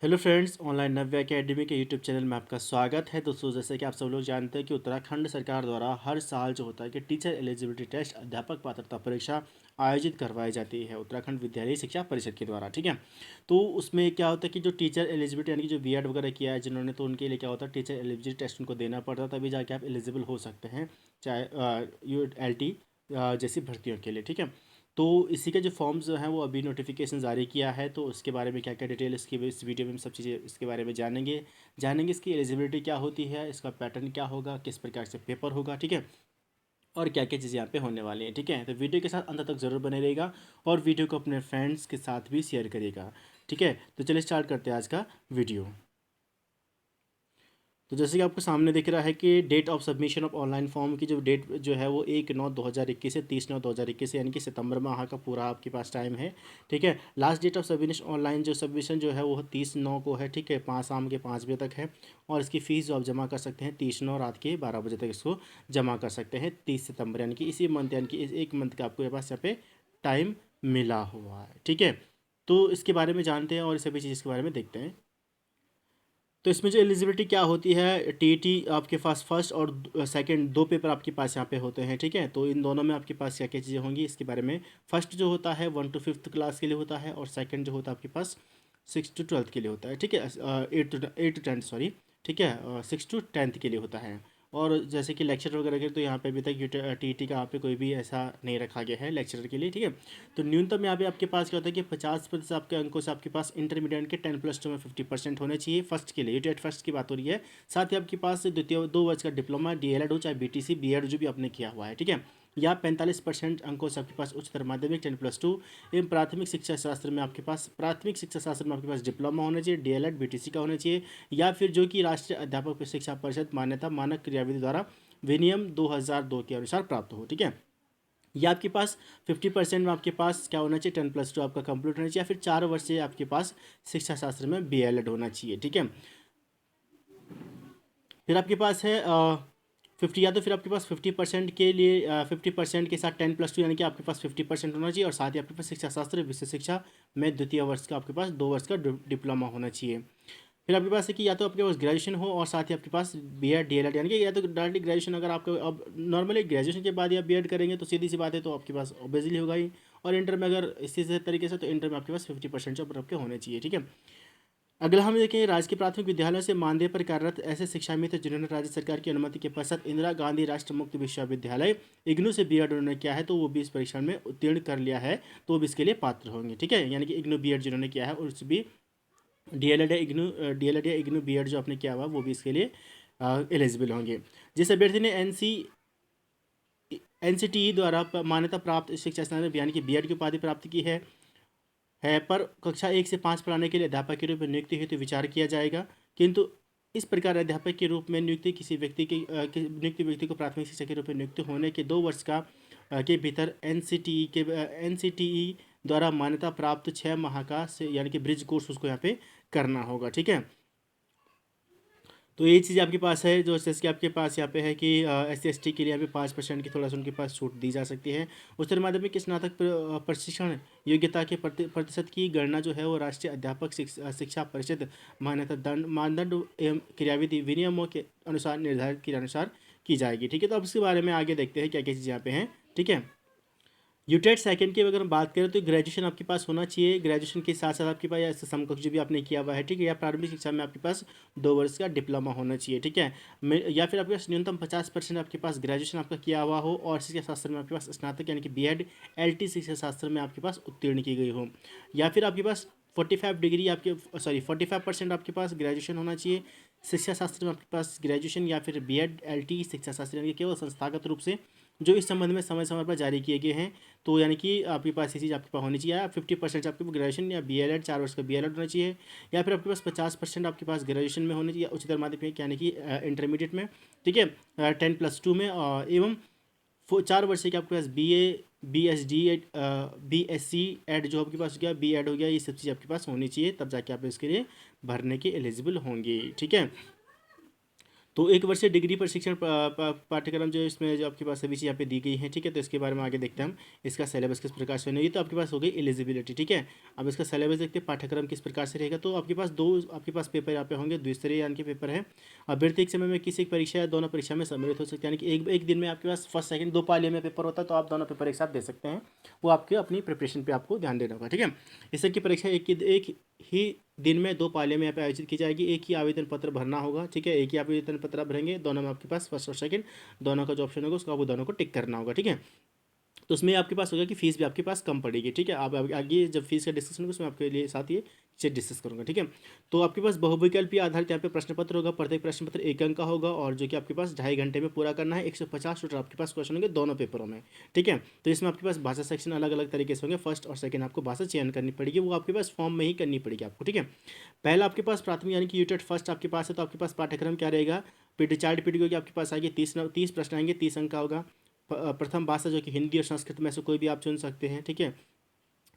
Hello friends, online नव्य academy के YouTube channel में आपका स्वागत है। दोस्तों, जैसे कि आप सब लोग जानते हैं कि उत्तराखंड सरकार द्वारा हर साल जो होता है कि टीचर एलिजिबिलिटी टेस्ट अध्यापक पात्रता परीक्षा आयोजित करवाई जाती है उत्तराखंड विद्यालय शिक्षा परिषद के द्वारा। ठीक है, तो उसमें क्या होता है कि जो टीचर एलिजिबिलिटी यानी कि जो बीएड वगैरह किया है जिन्होंने, तो उनके लिए क्या होता है टीचर एलिजिबिलिटी टेस्ट उनको देना पड़ता है, तभी जाके आप एलिजिबल हो सकते हैं, चाहे यू एल टी जैसी भर्तियों के लिए। ठीक है, तो इसी के जो फॉर्म्स जो हैं वो अभी नोटिफिकेशन जारी किया है, तो उसके बारे में क्या क्या डिटेल इसकी इस वीडियो में हम सब चीज़ें इसके बारे में जानेंगे इसकी एलिजिबिलिटी क्या होती है, इसका पैटर्न क्या होगा, किस प्रकार से पेपर होगा। ठीक है, और क्या क्या चीज़ें यहाँ पे होने वाली हैं। ठीक है, तो वीडियो के साथ अंत तक ज़रूर बने रहेगा और वीडियो को अपने फ्रेंड्स के साथ भी शेयर करिएगा। ठीक है, तो चलिए स्टार्ट करते हैं आज का वीडियो। तो जैसे कि आपको सामने दिख रहा है कि date of submission of online form की जो डेट जो है वो 1/9/2021 से 30/9/2021 यानी कि सितंबर माह का पूरा आपके पास टाइम है। ठीक है, last date of submission online जो सबमिशन जो है वो 30/9 को है। ठीक है, 5 शाम के 5 बजे तक है। और इसकी फ़ीस जो आप जमा कर सकते हैं 30/9 रात के 12 बजे तक इसको जमा कर सकते हैं, 30 सितंबर यानी कि इसी मंथ, यानी कि इस एक मंथ का आपके पास यहाँ पे टाइम मिला हुआ है। ठीक है, तो इसके बारे में जानते हैं और सभी चीज़ के बारे में देखते हैं। तो इसमें जो एलिजिबिलिटी क्या होती है, टीईटी आपके पास फर्स्ट और सेकंड दो पेपर आपके पास यहाँ पे होते हैं। ठीक है, तो इन दोनों में आपके पास क्या क्या चीज़ें होंगी इसके बारे में। फर्स्ट जो होता है 1 to 5th क्लास के लिए होता है और सेकंड जो होता है आपके पास 6 to 12th के लिए होता है। ठीक है, 8 to 10 सॉरी। ठीक है, 6 to 10th के लिए होता है। और जैसे कि लेक्चर वगैरह के, तो यहाँ पे अभी तक टीईटी का यहाँ पे कोई भी ऐसा नहीं रखा गया है लेक्चरर के लिए। ठीक है, तो न्यूनतम यहाँ पे आपके पास क्या होता है कि 50% आपके अंकों से आपके पास इंटरमीडिएट के 10+2 में 50% होने चाहिए फर्स्ट के लिए। यूटेट फर्स्ट की बात हो रही है। साथ ही आपके पास द्वितीय 2 वर्ष का डिप्लोमा डीएलएड हो, चाहे बीटीसी बीएड जो भी आपने किया हुआ है। ठीक है, या 45% अंकों से आपके पास उच्चतर माध्यमिक 10+2 एवं प्राथमिक शिक्षा शास्त्र में आपके पास डिप्लोमा होना चाहिए, डीएलएड बीटीसी का होना चाहिए, या फिर जो कि राष्ट्रीय अध्यापक शिक्षा परिषद मान्यता मानक क्रियाविधि द्वारा विनियम 2002 के अनुसार प्राप्त हो। ठीक है, या आपके पास 50% में आपके पास क्या होना चाहिए, 10+2 आपका कंप्लीट होना चाहिए, या फिर 4 वर्ष से आपके पास शिक्षा शास्त्र में बीएलएड होना चाहिए। ठीक है, फिर आपके पास है 50, या तो फिर आपके पास 50% के लिए 50% के साथ 10+2 यानी कि आपके पास 50% होना चाहिए, और साथ ही आपके पास शिक्षा शास्त्र विशेष शिक्षा में द्वितीय वर्ष का आपके पास 2 वर्ष का डिप्लोमा होना चाहिए। फिर आपके पास है कि या तो आपके पास ग्रेजुएशन हो और साथ ही आपके पास बीएड डीएलएड, यानी कि या तो डायरेक्टली ग्रेजुएशन, अगर आपको अब नॉर्मली ग्रेजुएशन के बाद या बीएड करेंगे तो सीधी सी बात है तो आपके पास ऑब्वियसली होगा ही। और इंटर में अगर इसी से तरीके से, तो इंटर में आपके पास 50% जो आपके होने चाहिए। ठीक है, अगला हम देखें राजकीय प्राथमिक विद्यालयों से मानदेय पर कार्यरत ऐसे शिक्षामित्र जिन्होंने राज्य सरकार की अनुमति के पश्चात इंदिरा गांधी राष्ट्रीय मुक्त विश्वविद्यालय इग्नू से बीएड उन्होंने किया है, तो वो भी इस परीक्षा में उत्तीर्ण कर लिया है, तो वो भी इसके लिए पात्र होंगे। ठीक है, यानी कि इग्नू बीएड जिन्होंने किया है और उस भी डीएलएड या इग्नू बीएड जो आपने किया हुआ वो भी इसके लिए एलिजिबल होंगे। जिस अभ्यर्थी ने एनसीटीई द्वारा मान्यता प्राप्त शिक्षा स्नातक यानी कि बीएड की उपाधि प्राप्त की है पर कक्षा 1 से 5 पढ़ाने के लिए अध्यापक के रूप में नियुक्ति हेतु विचार किया जाएगा। किंतु इस प्रकार अध्यापक के रूप में नियुक्ति किसी व्यक्ति की नियुक्ति व्यक्ति को प्राथमिक शिक्षक के रूप में नियुक्त होने के 2 वर्ष के भीतर एनसीटीई द्वारा मान्यता प्राप्त 6 माह का यानी कि ब्रिज कोर्स उसको यहाँ पे करना होगा। ठीक है, तो ये चीज़ आपके पास है। जो जैसे कि आपके पास यहाँ पे है कि SC ST के लिए यहाँ पे 5% की थोड़ा सा उनके पास छूट दी जा सकती है। उच्चतर माध्यमिक स्नातक प्रशिक्षण योग्यता के प्रतिशत की गणना जो है वो राष्ट्रीय अध्यापक शिक्षा परिषद मान्यता दंड मानदंड एवं क्रियाविधि विनियमों के अनुसार निर्धारित के अनुसार की जाएगी। ठीक है, तो अब इसके बारे में आगे देखते हैं क्या क्या चीज़ें यहाँ पे हैं। ठीक है, यूटेट सेकंड की अगर हम बात करें तो ग्रेजुएशन आपके पास होना चाहिए। ग्रेजुएशन के साथ साथ आपके पास या समकक्ष जो भी आपने किया हुआ है, ठीक है, या प्रारंभिक शिक्षा में आपके पास 2 वर्ष का डिप्लोमा होना चाहिए। ठीक है, या फिर आपके पास न्यूनतम 50% आपके पास ग्रेजुएशन आपका किया हुआ हो और शिक्षा शास्त्र में आपके पास स्नातक यानी कि बीएड एलटी शिक्षा शास्त्र में आपके पास उत्तीर्ण की गई हो, या फिर आपके पास 45% आपके पास ग्रेजुएशन होना चाहिए शिक्षा शास्त्र में आपके पास ग्रेजुएशन, या फिर बीएड एलटी शिक्षा शास्त्र यानी कि केवल संस्थागत रूप से जो इस संबंध में समय समय पर जारी किए गए हैं, तो यानी कि आपके पास ये चीज़ आपके पास होनी चाहिए। 50% आपके पास ग्रेजुएशन या बीएलएड 4 वर्ष का बीएलएड होना चाहिए, या फिर आपके पास 50% आपके पास ग्रेजुएशन में होनी चाहिए उच्चतर माध्यमिक यानी कि इंटरमीडिएट में। ठीक है, 10+2 में एवं 4 वर्ष के आपके पास BA BSD BSc एड जो आपके पास हो गया, बी एड हो गया, ये सब चीज़ आपके पास होनी चाहिए, तब जाके आप इसके लिए भरने के एलिजिबल होंगे। ठीक है, तो एक वर्षीय डिग्री प्रशिक्षण पाठ्यक्रम जो इसमें जो आपके पास सभी चीज़ यहाँ पे दी गई है, ठीक है। तो इसके बारे में आगे देखते हैं हम, इसका सिलेबस किस प्रकार से होगी। तो आपके पास हो गई एलिजिबिलिटी, ठीक है। अब इसका सिलेबस देखते हैं, पाठ्यक्रम किस प्रकार से रहेगा। तो आपके पास दो आपके पास पेपर यहाँ पे होंगे, द्विस्तरीय यानी कि पेपर है। अभ्यर्थी एक समय में किसी एक परीक्षा या दोनों परीक्षा में सम्मिलित हो सकते हैं, यानी कि एक दिन में आपके पास फर्स्ट सेकंड दो पालियों में पेपर होता है, तो आप दोनों पेपर एक साथ दे सकते हैं। वो आपके अपनी प्रिपरेशन पे आपको ध्यान देना होगा, ठीक है। इस तरह की परीक्षा एक ही दिन में दो पालियों में यहाँ पे आयोजित की जाएगी। एक ही आवेदन पत्र भरना होगा, ठीक है। एक ही आवेदन पत्र आप भरेंगे, दोनों में आपके पास फर्स्ट और सेकंड दोनों का जो ऑप्शन होगा उसको आपको दोनों को टिक करना होगा, ठीक है। तो उसमें आपके पास होगा कि फीस भी आपके पास कम पड़ेगी, ठीक है। आप आगे जब फीस का डिस्कशन होगा उसमें आपके लिए साथ ये चीज़ डिस्कस करूँगा, ठीक है। तो आपके पास बहुविकल्पीय आधारित यहाँ पे प्रश्न पत्र होगा, प्रत्येक प्रश्न पत्र 1 अंक का होगा, और जो कि आपके पास 2.5 घंटे में पूरा करना है। 150 टोटल आपके पास क्वेश्चन होंगे दोनों पेपरों में, ठीक है। तो इसमें आपके पास भाषा सेक्शन अलग अलग तरीके से होंगे, फर्स्ट और सेकंड आपको भाषा चयन करनी पड़ेगी, वो आपके पास फॉर्म में ही करनी पड़ेगी आपको, ठीक है। पहला आपके पास प्राथमिक यानी कि यूटेट फर्स्ट आपके पास है, तो आपके पास पाठ्यक्रम क्या रहेगा, पीडी चार्ट पीडी होगी आपके पास आएगी, 30 प्रश्न आएंगे, 30 अंक का होगा। प्रथम भाषा जो कि हिंदी और संस्कृत में से कोई भी आप चुन सकते हैं, ठीक है।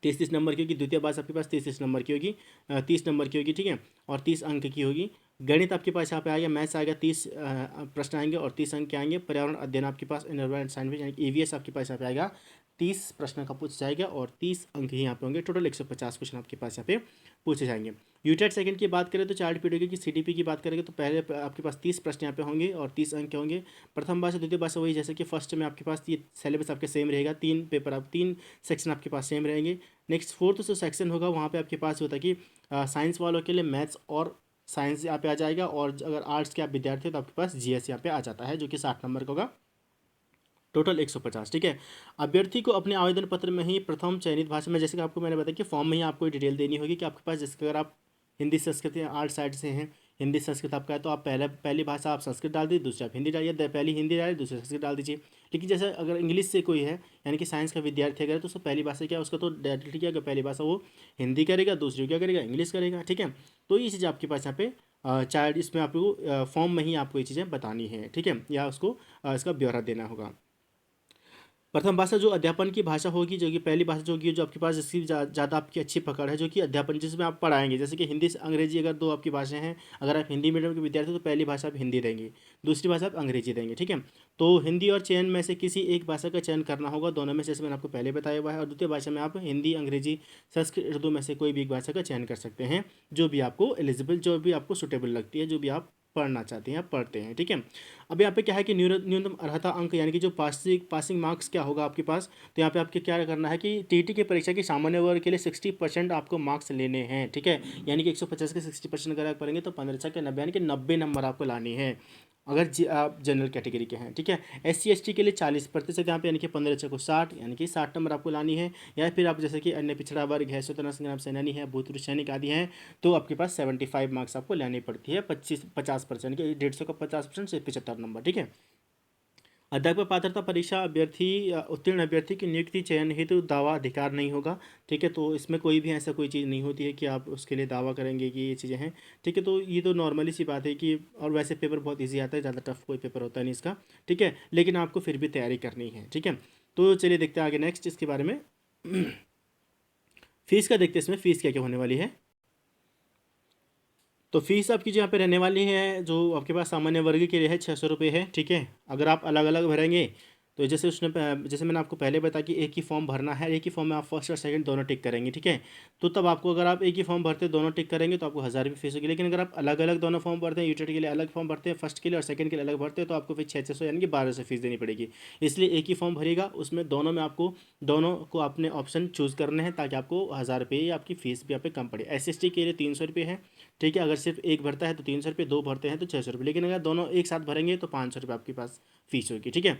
30 नंबर की होगी। द्वितीय भाषा आपके पास 30 नंबर की होगी, 30 नंबर की होगी, ठीक है, और 30 अंक की होगी। गणित आपके पास यहाँ पे आएगा, मैथ्स आएगा, 30 प्रश्न आएंगे और 30 अंक के आएंगे। पर्यावरण अध्ययन आपके पास एनवायरमेंट साइंस यानी कि ईवीएस आपके पास यहाँ पे आएगा, 30 प्रश्न का पूछा जाएगा और 30 अंक ही यहाँ पे होंगे। टोटल 150 क्वेश्चन आपके पास यहाँ पे पूछे जाएंगे। यूटेट सेकंड की बात करें तो चार्ट पीरियड की सीडीपी की बात करेंगे तो पहले आपके पास 30 प्रश्न यहाँ पे होंगे और 30 अंक के होंगे। प्रथम भाषा द्वितीय भाषा वही, जैसे कि फर्स्ट में आपके पास ये सिलेबस आपके सेम रहेगा, 3 पेपर आप 3 सेक्शन आपके पास सेम रहेंगे। नेक्स्ट फोर्थ जो सेक्शन होगा वहाँ पे आपके पास होता है कि साइंस वालों के लिए मैथ्स और साइंस यहाँ पे आ जाएगा, और अगर आर्ट्स के आप विद्यार्थी हैं तो आपके पास जीएस यहाँ पे आ जाता है, जो कि 60 नंबर का होगा। टोटल 150, ठीक है। अभ्यर्थी को अपने आवेदन पत्र में ही प्रथम चयनित भाषा में, जैसे कि आपको मैंने बताया कि फॉर्म में ही आपको डिटेल देनी होगी कि आपके पास, जैसे अगर आप हिंदी संस्कृत या आर्ट साइड से हैं, हिंदी संस्कृत आपका है, तो आप पहली भाषा आप संस्कृत डाल दीजिए, दूसरी आप हिंदी डालिए, पहली हिंदी डालिए, दूसरी संस्कृत डाल दीजिए। लेकिन जैसे अगर इंग्लिश से कोई है यानी कि साइंस का विद्यार्थी अगर, तो उसको पहली भाषा क्या है, उसका तो डायरेक्टली क्या, पहली भाषा वो हिंदी करेगा, दूसरी क्या करेगा, इंग्लिश करेगा, ठीक है। तो ये चीज़ आपके पास यहाँ पे चार्ट, इसमें आपको फॉर्म में ही आपको ये चीज़ें बतानी है, ठीक है, या उसको इसका ब्यौरा देना होगा। प्रथम भाषा जो अध्यापन की भाषा होगी, जो कि पहली भाषा जो होगी, जो आपके पास जिसकी ज़्यादा आपकी अच्छी पकड़ है, जो कि अध्यापन जिसमें आप पढ़ाएंगे, जैसे कि हिंदी से अंग्रेजी अगर दो आपकी भाषाएं हैं, अगर आप हिंदी मीडियम के विद्यार्थी तो पहली भाषा आप हिंदी देंगे, दूसरी भाषा आप अंग्रेजी देंगे, ठीक है। तो हिंदी और चयन में से किसी एक भाषा का चयन करना होगा, दोनों में से, जैसे मैंने आपको पहले बताया हुआ है। और द्वितीय भाषा में आप हिंदी, अंग्रेजी, संस्कृत, उर्दू में से कोई भी एक भाषा का चयन कर सकते हैं, जो भी आपको एलिजिबल, जो भी आपको सुटेबल लगती है, जो भी आप पढ़ना चाहते हैं, आप पढ़ते हैं, ठीक है। अब यहाँ पे क्या है कि न्यूनतम अर्हता अंक यानी कि जो पासिंग मार्क्स क्या होगा आपके पास, तो यहाँ पे आपके क्या करना है कि टीटी की परीक्षा की सामान्य वर्ग के लिए 60% आपको मार्क्स लेने हैं, ठीक है। यानी कि 150 के 60% अगर आप करेंगे तो 15 के 90 यानी कि 90 नंबर आपको लाने हैं, अगर आप जनरल कैटेगरी के हैं, ठीक है। SC ST के लिए 40% यहाँ पे, यानी कि 15 को 60 यानी कि 60 नंबर आपको लानी है। या फिर आप जैसे कि अन्य पिछड़ा वर्ग है, स्वतंत्रता संग्राम सेनानी है, भूतपूर्व सैनिक आदि हैं, तो आपके पास 75 मार्क्स आपको लेनी पड़ती है, 50% कि 150 का 50% से 75 नंबर, ठीक है। अध्यापक पात्रता परीक्षा अभ्यर्थी उत्तीर्ण अभ्यर्थी की नियुक्ति चयन हेतु दावा अधिकार नहीं होगा, ठीक है। तो इसमें कोई भी ऐसा कोई चीज़ नहीं होती है कि आप उसके लिए दावा करेंगे कि ये चीज़ें हैं, ठीक है। तो ये तो नॉर्मली सी बात है कि, और वैसे पेपर बहुत ईजी आता है, ज़्यादा टफ कोई पेपर होता नहीं इसका, ठीक है। लेकिन आपको फिर भी तैयारी करनी है, ठीक है। तो चलिए देखते हैं आगे नेक्स्ट इसके बारे में। फीस का देखते हैं, इसमें फीस क्या क्या होने वाली है। तो फीस आपकी जो यहाँ पे रहने वाली है, जो आपके पास सामान्य वर्ग के लिए है, 600 रुपये है, ठीक है। अगर आप अलग अलग भरेंगे तो जैसे मैंने आपको पहले बताया कि एक ही फॉर्म भरना है, एक ही फॉर्म में आप फर्स्ट और सेकंड दोनों टिक करेंगे, ठीक है। तो तब आपको, अगर आप एक ही फॉर्म भरते दोनों टिक करेंगे तो आपको 1000 रुपये फीस होगी। लेकिन अगर आप अलग अलग दोनों फॉर्म भरते हैं, यूटेट के लिए अलग फॉर्म भरते हैं, फर्स्ट के लिए और सेकंड के लिए अलग भरते हैं, तो आपको फिर 600 यानी कि 1200 फीस देनी पड़ेगी। इसलिए एक ही फॉर्म भरिएगा, उसमें दोनों में आपको दोनों को अपने ऑप्शन चूज़ करने हैं, ताकि आपको 1000 रुपये आपकी फ़ीस भी यहाँ पे कम पड़े। SC ST के लिए 300 रुपये है, ठीक है। अगर सिर्फ एक भरता है तो 300 रुपये, दो भरते हैं तो 600 रुपये। लेकिन अगर दोनों एक साथ भरेंगे तो 500 रुपये आपके पास फीस होगी, ठीक है।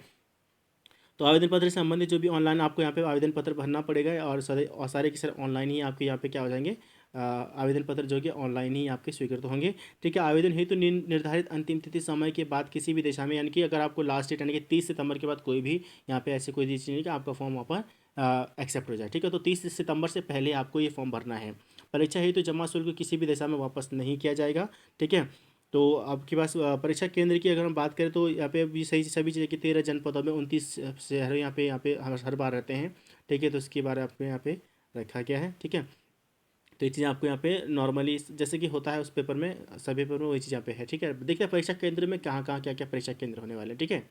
तो आवेदन पत्र से संबंधित जो भी ऑनलाइन आपको यहाँ पे आवेदन पत्र भरना पड़ेगा, और सारे के सारे ऑनलाइन ही आपके यहाँ पे क्या हो जाएंगे, आवेदन पत्र जो कि ऑनलाइन ही आपके स्वीकृत होंगे, ठीक है। आवेदन हेतु निर्धारित अंतिम तिथि समय के बाद किसी भी दिशा में, यानी कि अगर आपको लास्ट डेट यानी कि 30 सितंबर के बाद कोई भी यहाँ पे ऐसी कोई चीज़ नहीं कि आपका फॉर्म वहाँ पर एक्सेप्ट हो जाए, ठीक है। तो 30 सितंबर से पहले आपको ये फॉर्म भरना है। परीक्षा हेतु जमा शुल्क किसी भी दिशा में वापस नहीं किया जाएगा, ठीक है। तो आपके पास परीक्षा केंद्र की अगर हम बात करें तो यहाँ पे भी सही सभी चीज़ें कि 13 जनपदों में 29 शहर यहाँ पे हर बार रहते हैं, ठीक है। तो इसके बारे में आपको यहाँ पे रखा गया है, ठीक है। तो ये चीज़ आपको यहाँ पे नॉर्मली जैसे कि होता है उस पेपर में, सभी पेपर में वही चीज़ यहाँ पे है, ठीक है। देखिए परीक्षा केंद्र में कहाँ कहाँ क्या क्या परीक्षा केंद्र होने वाले हैं, ठीक है।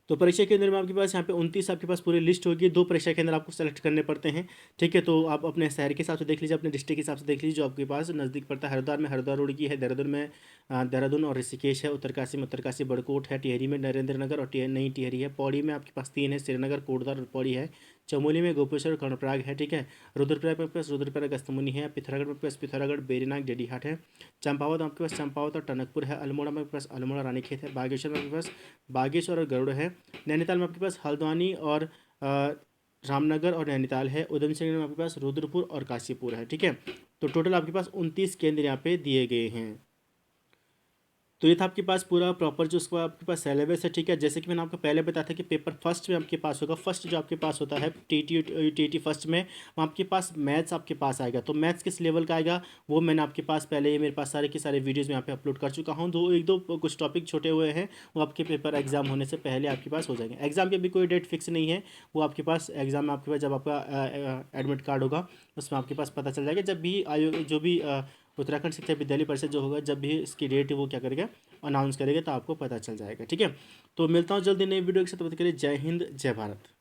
तो परीक्षा केंद्र में आपके पास यहाँ पे 29 आपके पास पूरी लिस्ट होगी। 2 परीक्षा केंद्र आपको सेलेक्ट करने पड़ते हैं, ठीक है। तो आप अपने शहर के हिसाब से देख लीजिए, अपने डिस्ट्रिक्ट के हिसाब से देख लीजिए, जो आपके पास नज़दीक पड़ता है। हरिद्वार में हरिद्वार रुड़की है, देहरादून में देहरादून और ऋषिकेश है, उत्तरकाशी में उत्तरकाशी बड़कोट है, टिहरी में नरेंद्र नगर और नई टिहरी है, पौड़ी में आपके पास 3 है, श्रीनगर कोटद्वार और पौड़ी है, चमोली में गोपेश्वर कर्णप्रयाग है, ठीक है। रुद्रप्रयाग में आपके पास रुद्रप्रयाग अस्तमुनि है, पिथौरागढ़ में आपके पास पिथौरागढ़ बेरीनाग डेडीहाट है, चंपावत में आपके पास चंपावत और टनकपुर है, अल्मोड़ा में आपके पास अल्मोड़ा रानीखेत है, बागेश्वर में आपके पास बागेश्वर और गरुड़ है, नैनीताल में आपके पास हल्द्वानी और रामनगर और नैनीताल है, उधम सिंह में आपके पास रुद्रपुर और काशीपुर है, ठीक है। तो टोटल आपके पास 29 केंद्र यहाँ पे दिए गए हैं। तो ये था आपके पास पूरा प्रॉपर जो उसका आपके पास सिलेबस है, ठीक है। जैसे कि मैंने आपको पहले बताया था कि पेपर फर्स्ट में आपके पास होगा, फर्स्ट जो आपके पास होता है टी फर्स्ट में, वो आपके पास मैथ्स आपके पास आएगा। तो मैथ्स किस लेवल का आएगा वो मैंने आपके पास पहले ही मेरे पास सारे के सारे वीडियोज़ में यहाँ पे अपलोड कर चुका हूँ। एक दो कुछ टॉपिक छोटे हुए हैं, वो आपके पेपर एग्जाम होने से पहले आपके पास हो जाएंगे। एग्जाम की अभी कोई डेट फिक्स नहीं है, वो आपके पास एग्जाम में आपके पास जब आपका एडमिट कार्ड होगा उसमें आपके पास पता चल जाएगा। जब भी आयोग जो भी उत्तराखंड शिक्षा विद्यालय परिषद जो होगा, जब भी इसकी डेट वो क्या करेगा अनाउंस करेगा, तो आपको पता चल जाएगा, ठीक है। तो मिलता हूँ जल्दी नई वीडियो के साथ, तब तक के लिए जय हिंद जय भारत।